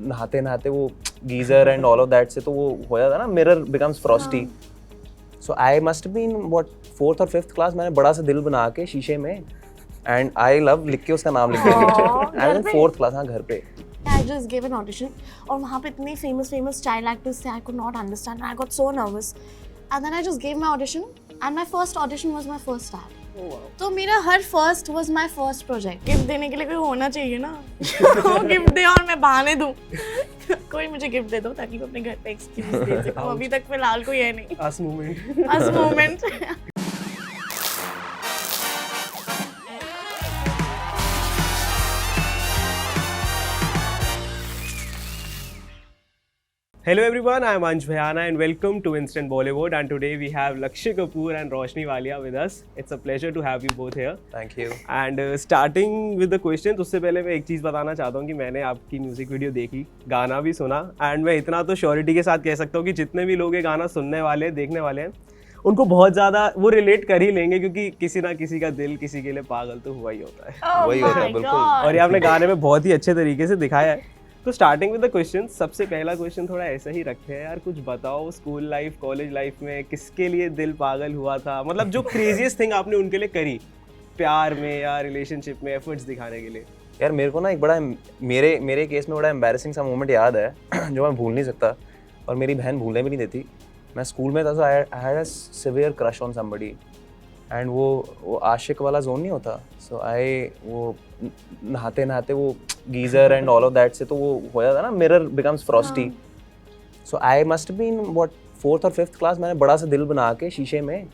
नहाते नहाते वो geyser and all of that से तो वो हो जाता ना, mirror becomes frosty. So I must been what 4th और 5th क्लास. मैंने बड़ा सा दिल बना के शीशे में एंड आई लव लिख के उसका नाम लिख दिया नीचे. I was 4th class. हाँ, घर पे. I just gave an audition और वहाँ पे इतने famous child actors थे, I could not understand. I got so nervous. And then I just gave my audition and my first audition was my first ad. तो मेरा हर first was my first project. Gift देने के लिए कोई होना चाहिए ना. वो गिफ्ट दे और मैं बहाने दूँ. कोई मुझे गिफ्ट दे दो ताकि मैं अपने घर पे एक्सक्यूज दे सकूँ. अभी तक फिलहाल कोई है नहीं. Us moment. Us moment. Hello everyone, I am Ansh Bhayana and welcome to Instant Bollywood, and today we have Lakshya Kapoor and Roshni Walia with us. It's a pleasure to have you both here. Thank you. And starting with the questions, उससे पहले मैं एक चीज़ बताना चाहता हूँ कि मैंने आपकी म्यूजिक वीडियो देखी, गाना भी सुना, एंड मैं इतना तो श्योरिटी के साथ कह सकता हूँ कि जितने भी लोग ये गाना सुनने वाले देखने वाले हैं उनको बहुत ज़्यादा वो रिलेट कर ही लेंगे, क्योंकि किसी ना किसी का दिल किसी के लिए पागल तो हुआ ही होता है. वही होता है बिल्कुल. और ये आपने गाने में बहुत ही अच्छे तरीके से दिखाया है. तो स्टार्टिंग विद द क्वेश्चन, सबसे पहला क्वेश्चन थोड़ा ऐसा ही रखते हैं यार. कुछ बताओ, स्कूल लाइफ, कॉलेज लाइफ में किसके लिए दिल पागल हुआ था? मतलब जो क्रेजीएस्ट थिंग आपने उनके लिए करी, प्यार में या रिलेशनशिप में एफर्ट्स दिखाने के लिए. यार मेरे को ना एक बड़ा मेरे केस में बड़ा एम्बैरेसिंग सा मोमेंट याद है जो मैं भूल नहीं सकता, और मेरी बहन भूलने भी नहीं देती. मैं स्कूल में था तो आई had a severe crush on somebody, and वो आशिक वाला जोन नहीं होता. सो वो नहाते नहाते वो geyser and all of that से तो वो हो जाता ना, mirror becomes frosty. So I must been what 4th और 5th क्लास. मैंने बड़ा सा दिल बना के शीशे में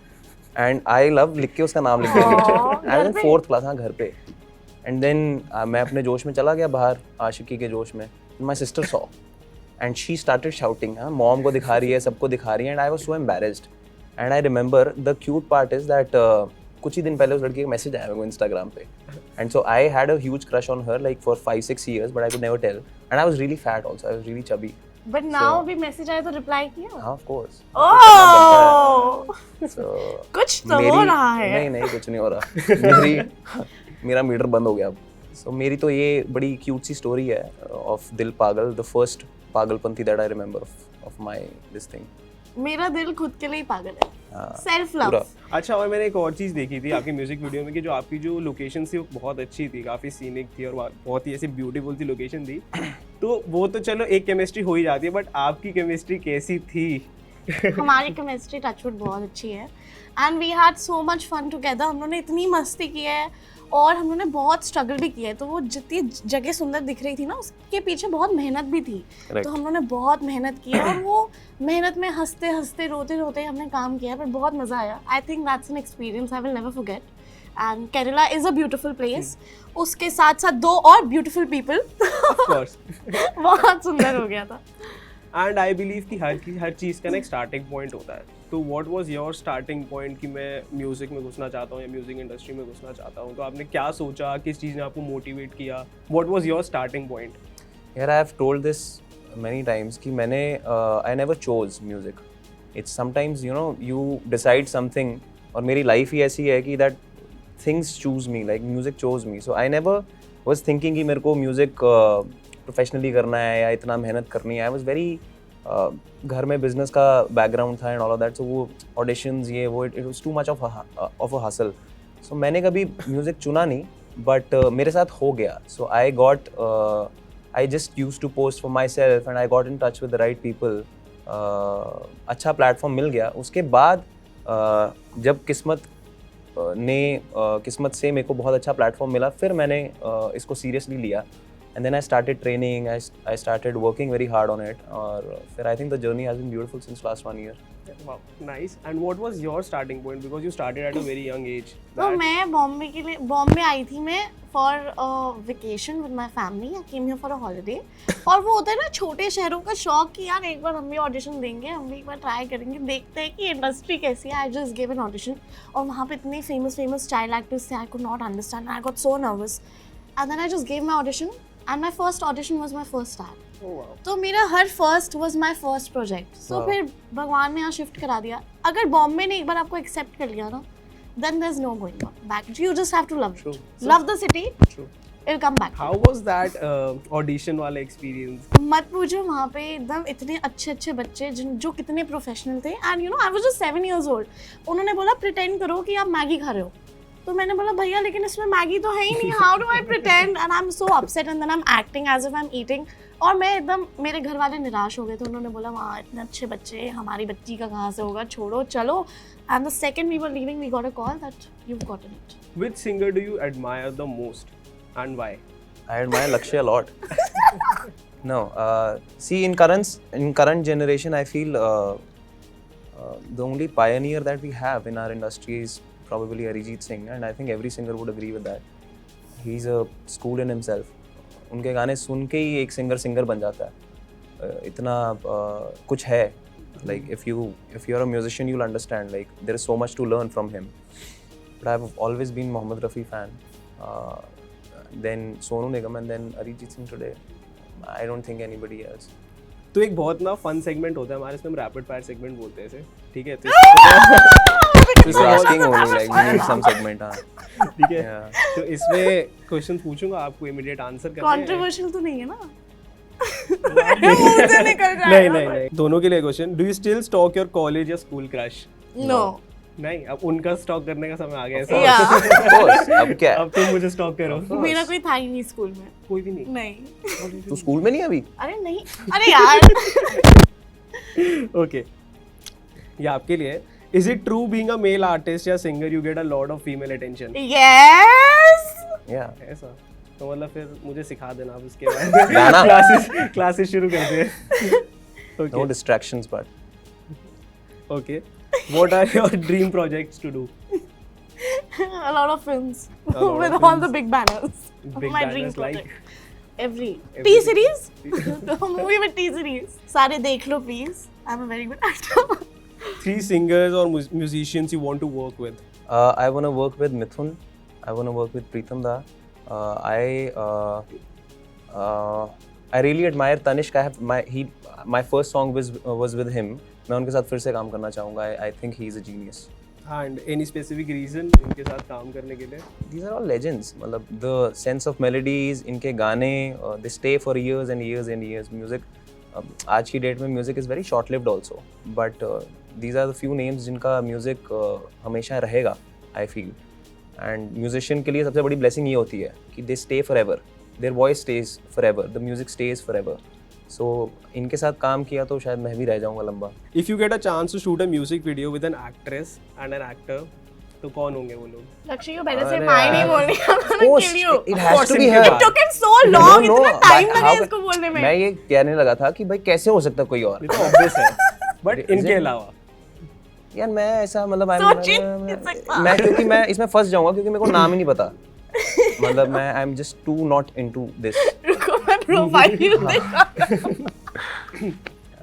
एंड आई लव लिख के उसका नाम लिख दिया नीचे. I was 4th class. हाँ, घर पे. एंड देन मैं अपने जोश में चला गया बाहर, आशिकी के जोश में. My sister saw and she started shouting. हाँ, मॉम को दिखा रही है, सबको दिखा रही है, and I was so embarrassed. And I remember the cute part is that कुछ ही दिन पहले उस लड़की का मैसेज आया मेरे को इंस्टाग्राम पे, and so I had a huge crush on her like for 5-6 years, but I could never tell. And I was really fat also. I was really chubby. But now भी message आया तो reply किया? हाँ, of course. कुछ तो हो रहा है. नहीं कुछ नहीं हो रहा. मेरा मीटर बंद हो गया अब. सो मेरी तो ये बड़ी क्यूट सी स्टोरी है ऑफ दिल पागल, द फर्स्ट पागलपंती that I remember of my this thing. मेरा दिल खुद के लिए ही पागल है. Self love. अच्छा, और मैंने एक और चीज़ देखी थी आपकी म्यूजिक वीडियो में कि जो आपकी जो लोकेशन थी वो बहुत अच्छी थी, काफ़ी सीनिक थी और बहुत ही ऐसी ब्यूटीफुल सी लोकेशन थी. तो वो तो चलो एक केमिस्ट्री हो ही जाती है, बट आपकी केमिस्ट्री कैसी थी? हमारी केमिस्ट्री टचवुड बहुत अच्छी है, and we had so much fun together. हम लोगों ने इतनी मस्ती की है और हम लोगों ने बहुत स्ट्रगल भी किया है. तो वो जितनी जगह सुंदर दिख रही थी ना, उसके पीछे बहुत मेहनत भी थी. तो हम लोगों ने बहुत मेहनत की है, और वो मेहनत में हंसते हंसते रोते रोते हमने काम किया, पर बहुत मज़ा आया. I think that's an experience I will never forget. And Kerala is a beautiful place. उसके साथ साथ 2 और ब्यूटीफुल पीपल. बहुत सुंदर हो गया था. एंड आई बिलीव कि हर चीज़ का ना एक स्टार्टिंग पॉइंट होता है. तो what was your starting point कि मैं म्यूज़िक में घुसना चाहता हूँ या म्यूज़िक इंडस्ट्री में घुसना चाहता हूँ? तो आपने क्या सोचा, किस चीज़ ने आपको मोटिवेट किया? What was your starting point? यार I have told this many times कि मैंने I never chose music. It's sometimes you know you decide something, और मेरी लाइफ ही ऐसी है कि that things choose me, like music chose me. So I never was thinking कि मेरे को म्यूजिक प्रोफेशनली करना है या इतना मेहनत करनी है. आई वाज वेरी घर में बिजनेस का बैकग्राउंड था and all of that. So वो ऑडिशंस ये वो it was too much of a hustle. So मैंने कभी म्यूजिक चुना नहीं, बट मेरे साथ हो गया. So I got I just used to post for myself and I got in touch with the right people. अच्छा प्लेटफॉर्म मिल गया. उसके बाद जब किस्मत से मेरे को बहुत अच्छा प्लेटफॉर्म मिला, फिर मैंने इसको सीरियसली लिया. And then I started training, I started working very hard on it, और फिर I think the journey has been beautiful since last 1 year. Wow, nice. And what was your starting point? Because you started at a very young age. तो मैं बॉम्बे आई थी मैं for vacation with my family. I came here for a holiday. और वो होता है ना छोटे शहरों का शौक कि यार एक बार हम भी ऑडिशन देंगे, हम भी एक बार ट्राई करेंगे, देखते हैं कि इंडस्ट्री कैसी है. I just give an audition, और वहाँ पे इतने फेमस चाइल्ड एक्टर्स थे. I could not understand. I got so nervous. And then I just give my audition and my first audition was my first ad. तो मेरा हर first was my first project. So फिर भगवान ने यहाँ shift करा दिया. अगर बॉम्बे ने एक बार आपको एक्सेप्ट कर लिया ना, then there's no going back. You just have to love it. Love the city. True. It'll come back. How was that audition वाला experience? मत पूछो, वहाँ पे एकदम इतने अच्छे अच्छे बच्चे जो कितने प्रोफेशनल थे, and you know I was just 7 years old. उन्होंने बोला प्रिटेंड करो कि आप मैगी खा रहे हो, तो मैंने बोला भैया लेकिन इसमें मैगी तो है ही नहीं, how do I pretend, and I am so upset and then I am acting as if I am eating. और मैं एकदम, मेरे घर वाले निराश हो गए थे. उन्होंने बोला वहाँ इतने अच्छे बच्चे, हमारी बच्ची का कहाँ से होगा, छोड़ो चलो. And the second we were leaving we got a call that you have gotten it. Which singer do you admire the most and why? I admire Lakshya a lot. No, see in current generation, I feel the only pioneer that we have in our industry is probably Arijit Singh, and I think every singer would agree with that. He's a school in himself. उनके गाने सुन के ही एक singer बन जाता है. इतना कुछ है. Like if you're a musician, you'll understand. Like there is so much to learn from him. But I've always been Mohammed Rafi fan. Then Sonu Nigam and then Arijit Singh today. I don't think anybody else. तो एक बहुत ना fun segment होता है हमारे, इसमें हम rapid fire segment बोलते हैं इसे, ठीक है? तो You're asking only like we need some segment. हाँ. ठीक है. Yeah. तो इसमें क्वेश्चन पूछूंगा, आपको इमीडिएट आंसर करना है. कंट्रोवर्शियल तो नहीं है ना? मुंह से निकल जाएगा. नहीं, दोनों के लिए question. Do you still stock your college या स्कूल क्रश? नो. नहीं, अब उनका स्टॉक करने का समय आ गया है. Of course. अब क्या? अब तुम मुझे स्टॉक करो. मेरा कोई था ही नहीं स्कूल में. कोई भी नहीं. नहीं. तू स्कूल में नहीं है अभी? अरे नहीं, अरे यार. ओके, ये आपके लिए. Is it true being a male artist या singer you get a lot of female attention? Yes. Yeah. ऐसा तो मतलब फिर मुझे सिखा देना अब इसके बाद. गाना? क्लासेस शुरू करते हैं. No Okay. distractions, but. Okay. What are your dream projects to do? A lot of films A lot with of all the films. big banners. Big My banners dream like? project. Every Every- T series. Movie with T series. सारे देख लो please. I'm a very good actor. 3 singers or musicians you want to work with? I want to work with Mithun. I want to work with Pritam Da. I really admire Tanishq. My first song was with him. मैं उनके साथ फिर से काम करना चाहूँगा. I think he's a genius. And any specific reason इनके साथ काम करने के लिए? These are all legends. मतलब the sense of melodies, इनके गाने, they stay for years and years and years. Music, आज की डेट में music is very short-lived also. But these are the few names जिनका music हमेशा रहेगा, I feel. And musician के लिए सबसे बड़ी blessing ये होती है कि they stay forever. Their voice stays forever. The music stays forever. So इनके साथ काम किया तो शायद मैं भी रह जाऊँगा लंबा. If you get a chance to shoot a music video with an actress and an actor, तो कौन होंगे वो लोग? लक्ष्य you better say अरे mine नहीं यार. बोलनी. I'm Of gonna course, kill you. it has to be इनके her. बाद. It took him so long. No, इतना time but लगा how- इसको बोलने में. मैं ये कहने लगा था कि भाई कैसे हो सकता कोई और. ये तो obvious है. But Is इनके it? अलावा यार मैं ऐसा मतलब सोच ही नहीं सकता. मैं क्योंकि मैं इसमें फंस जाऊंगा क्योंकि मेरे को नाम ही नहीं पता. मतलब मैं I am just too not into this. रुको मैं प्रोफाइल देखा.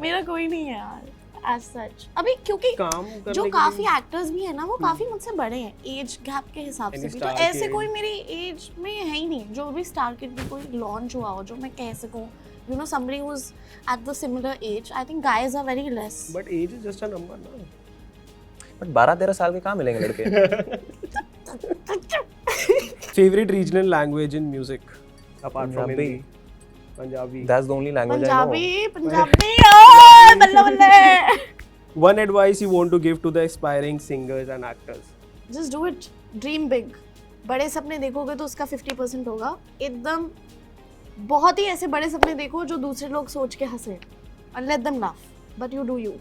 मेरा कोई नहीं है यार as such. अभी क्योंकि काम करने जो के काफी लिए एक्टर्स भी है ना वो काफी मुझसे बड़े हैं एज गैप के हिसाब से Any भी. तो star ऐसे के- कोई मेरी एज में है ही नहीं जो भी स्टार किड भी कोई लॉन्च हुआ हो जो मैं कह सकूं you know somebody who's at the similar age. I think guys are very less. But age is just a number ना. बट 12-13 साल के कहाँ मिलेंगे लड़के. Favorite regional language in music apart from Punjabi. Hindi? Punjabi. That's the only language I know. Punjabi ओए बल्ले बल्ले. One advice you want to give to the aspiring singers and actors? Just do it. Dream big. बड़े सपने देखोगे तो उसका 50% होगा. एकदम बहुत ही ऐसे बड़े सपने देखो जो दूसरे लोग सोच के हंसे. And let them laugh. But you do you.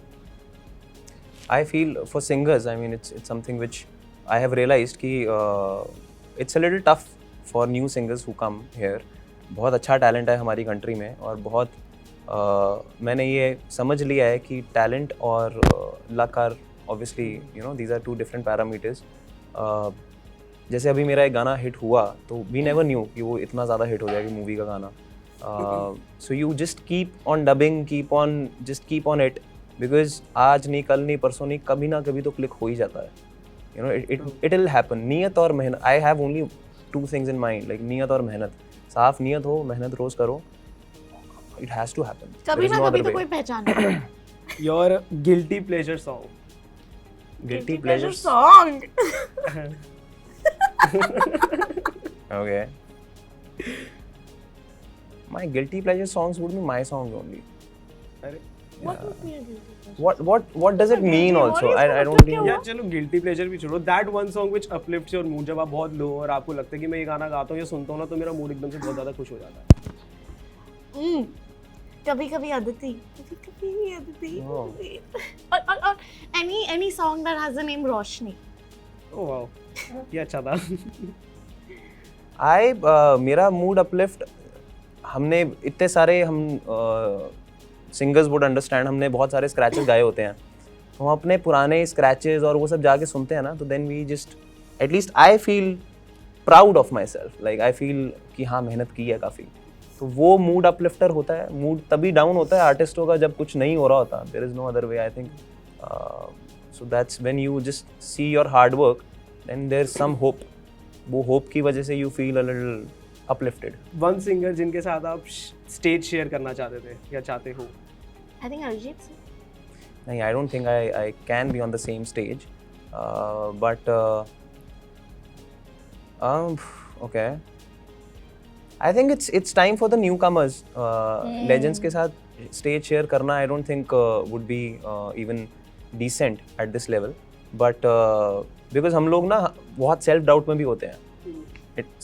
I feel for singers, I mean, it's something which I have realized कि it's a little tough for new singers who come here. बहुत अच्छा टैलेंट है हमारी country में और बहुत मैंने ये समझ लिया है कि टैलेंट और luck are obviously you know these are 2 different parameters. जैसे अभी मेरा एक गाना हिट हुआ तो वी नेवर न्यू कि वो इतना ज़्यादा हिट हो जाएगी मूवी का गाना. So you just keep on dubbing, keep on it because आज नहीं कल नहीं परसों नहीं कभी ना कभी तो क्लिक हो ही जाता है. You know it will happen. नियत और मेहनत. I have only 2 things in mind, like नियत और मेहनत. साफ नियत हो, मेहनत रोज करो, इट हैज टू हैपन. कभी ना कभी तो कोई पहचाने. Your guilty pleasure song? Guilty pleasure song. Okay. My guilty pleasure songs would be my songs only. अरे What would be a guilty pleasure? What does it mean Guilty also? what is I मतलब don't क्या think. यार चलो guilty pleasure भी छोड़ो, that one song which uplifts your mood, जब आप बहुत लो और आपको लगता है कि मैं ये गाना गाता हूँ या सुनता हूँ ना तो मेरा मूड एकदम से बहुत ज्यादा खुश हो जाता है। कभी कभी अदिति, कभी कभी अदिति। Oh. और any song that has the name Roshni. Oh wow, ये अच्छा था। मेरा मूड अपलिफ्ट, हमने इतने सारे सिंगर्स वुड अंडरस्टैंड, हमने बहुत सारे स्क्रैचेस गाए होते हैं, हम अपने पुराने स्क्रैचेस और वो सब जाके सुनते हैं ना, तो then we just, at least I feel proud of myself, like I feel कि हाँ मेहनत की है काफ़ी, तो वो मूड अपलिफ्टर होता है। मूड तभी डाउन होता है आर्टिस्टों का जब कुछ नहीं हो रहा होता, there is no other way I think, so that's when you just see your hard work, then there is some hope, वो होप की वजह से you feel a little uplifted. One singer जिनके साथ आप स्टेज शेयर करना चाहते थे या चाहते हो? I think Arijit Singh. नहीं, I don't think I can be on the same stage, but okay. I think it's time for the newcomers. Legends के साथ stage share करना I don't think would be even decent at this level, but because हम लोग ना बहुत self doubt में भी होते हैं,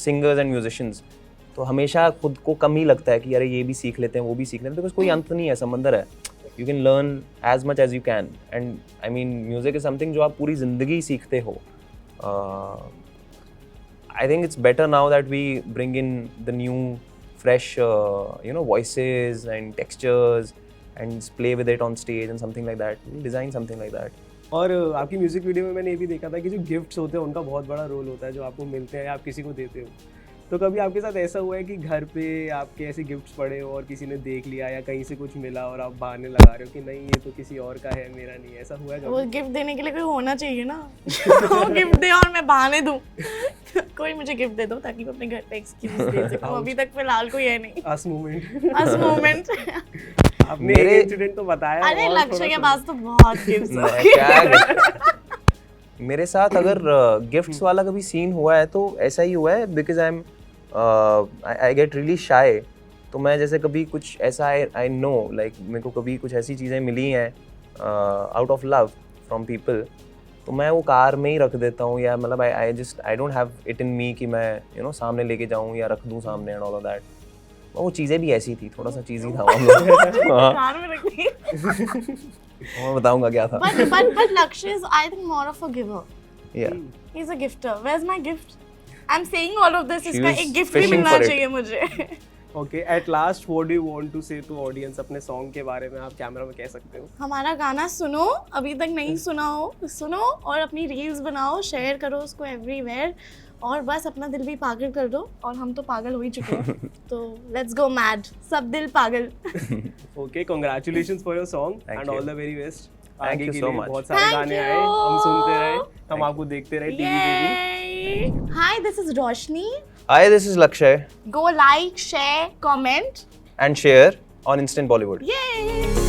singers and musicians, तो हमेशा खुद को कम ही लगता है कि अरे ये भी सीख लेते हैं वो भी सीख लेते हैं, बिकॉज कोई अंत नहीं है, समंदर है, you can learn as much as you can, and I mean music is something जो आप पूरी जिंदगी सीखते हो। I think it's better now that we bring in the new fresh voices and textures and play with it on stage and something like that, design something like that. और आपकी music video में मैंने ये भी देखा था कि जो गिफ्ट्स होते हैं उनका बहुत बड़ा रोल होता है, जो आपको मिलते हैं या आप किसी को देते हो, तो कभी आपके साथ ऐसा हुआ है कि घर पे आपके ऐसे गिफ्ट्स पड़े हो और किसी ने देख लिया या कहीं से कुछ मिला और आप बहाने लगा रहे हो कि नहीं ये तो किसी और का है, मेरा नहीं है, ऐसा हुआ है वो कभी? गिफ्ट देने के लिए कोई होना चाहिए ना। वो गिफ्ट दे और मैं बहाने दूं। कोई मुझे गिफ्ट दे दो ताकि मैं अपने घर पे एक्सक्यूज दे सकूं। अभी तक फिलहाल कोई है नहीं। अस मोमेंट। अस मोमेंट। आपने मेरे- एक इंसिडेंट तो बताया। अरे और लक्ष्य थोड़ा के सा- पास तो बहुत गिफ्ट्स मेरे साथ अगर गिफ्ट्स वाला कभी सीन हुआ है तो ऐसा ही हुआ है, बिकॉज आई गेट रियली शाय, तो मैं जैसे कभी कुछ ऐसा आई नो लाइक मेरे को कभी कुछ ऐसी चीज़ें मिली हैं out of love from people, तो मैं वो कार में ही रख देता हूँ, या मतलब I don't have it in me कि मैं सामने लेके जाऊँ या रख दूँ सामने एंड ऑल ऑफ दैट। वो चीज़ें भी ऐसी थी, थोड़ा सा चीज़ी था वो। हाँ, कार में रख दी। मैं बताऊंगा क्या था। But Lakshya is, I think, more of a giver. Yeah. He's a gifter. Where's my gift? I'm saying all of this. She इसका was एक गिफ्ट भी fishing मिलना for it. चाहिए मुझे। Okay, at last what do you want to say to audience अपने song के बारे में, आप कैमरा में कह सकते हो? हमारा गाना सुनो, अभी तक नहीं सुना हो सुनो, और अपनी रील्स बनाओ, शेयर करो उसको एवरीवेयर, और बस अपना दिल भी पागल कर दो, और हम तो पागल हो ही चुके हैं। तो लेट्स गो मैड, सब दिल पागल। Okay, congratulations for your song Thank and you. All the very best. Thank आगे you के so लिए much. बहुत सारे Thank गाने you. आए, हम सुनते रहे, हम Thank आपको देखते रहे टीवी पे भी। Yay! Hi, this is Roshni. Hi, this is Lakshay, Go like, share, comment. and share on Instant Bollywood. Yay!